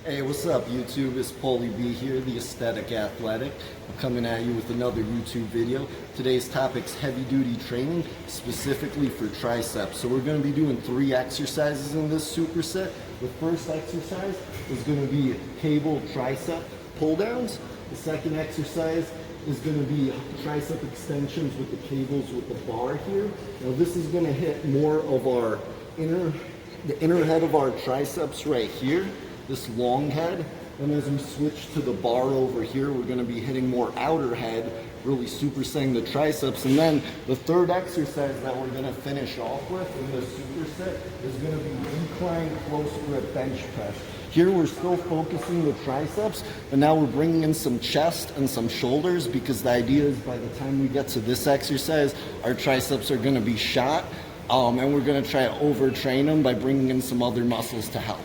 Hey, what's up YouTube? It's Paulie B here, the Aesthetic Athletic. I'm coming at you with another YouTube video. Today's topic's heavy duty training, specifically for triceps. So we're going to be doing 3 exercises in this superset. The first exercise is going to be cable tricep pull downs. The second exercise is going to be tricep extensions with the cables with the bar here. Now this is going to hit more of our the inner head of our triceps right here, this long head. And as we switch to the bar over here, we're going to be hitting more outer head, really supersetting the triceps. And then the third exercise that we're going to finish off with in the superset is going to be incline close grip bench press. Here we're still focusing the triceps, but now we're bringing in some chest and some shoulders, because the idea is by the time we get to this exercise, our triceps are going to be shot, and we're going to try to overtrain them by bringing in some other muscles to help.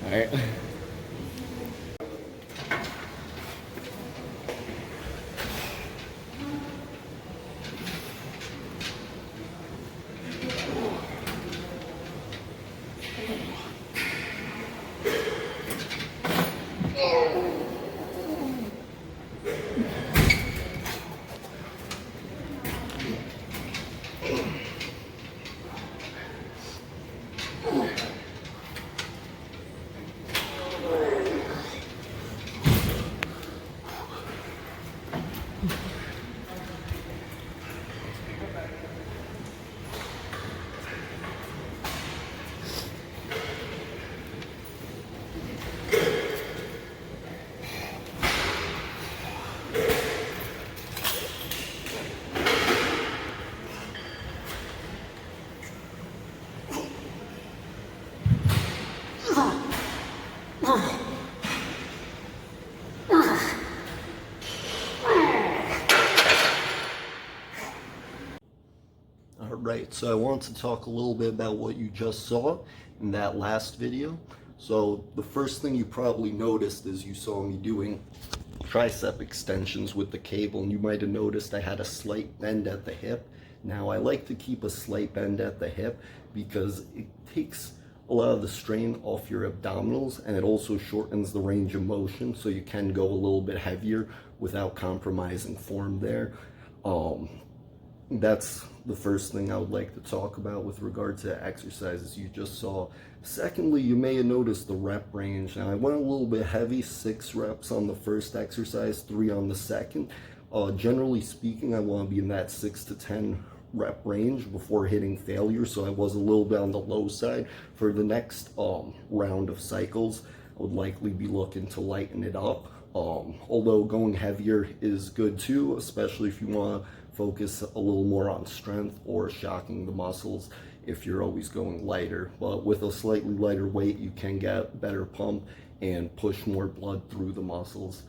All right. Alright, so I want to talk a little bit about what you just saw in that last video. So the first thing you probably noticed is you saw me doing tricep extensions with the cable, and you might have noticed I had a slight bend at the hip. Now I like to keep a slight bend at the hip because it takes a lot of the strain off your abdominals, and it also shortens the range of motion, so you can go a little bit heavier without compromising form there. That's the first thing I would like to talk about with regard to exercises you just saw. Secondly, you may have noticed the rep range. Now I went a little bit heavy, 6 reps on the first exercise, 3 on the second. Generally speaking, I want to be in that 6 to 10 rep range before hitting failure, so I was a little bit on the low side. For the next round of cycles, I would likely be looking to lighten it up. Although going heavier is good too, especially if you want to focus a little more on strength or shocking the muscles if you're always going lighter. But with a slightly lighter weight, you can get better pump and push more blood through the muscles.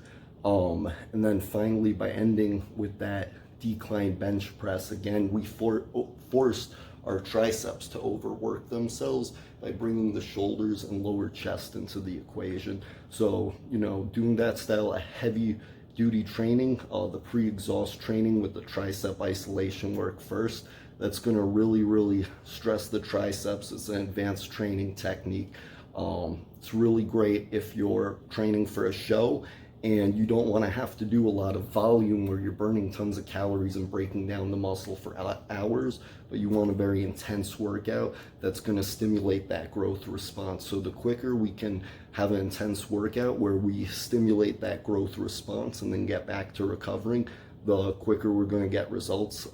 And then finally, by ending with that decline bench press, again, we forced our triceps to overwork themselves by bringing the shoulders and lower chest into the equation. So, you know, doing that style of heavy duty training, the pre-exhaust training with the tricep isolation work first, that's going to really stress the triceps. It's an advanced training technique. It's really great if you're training for a show and you don't want to have to do a lot of volume where you're burning tons of calories and breaking down the muscle for hours, but you want a very intense workout that's going to stimulate that growth response. So the quicker we can have an intense workout where we stimulate that growth response and then get back to recovering, the quicker we're going to get results,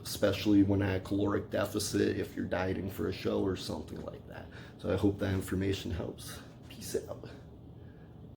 especially when at a caloric deficit, if you're dieting for a show or something like that. So I hope that information helps. Peace out.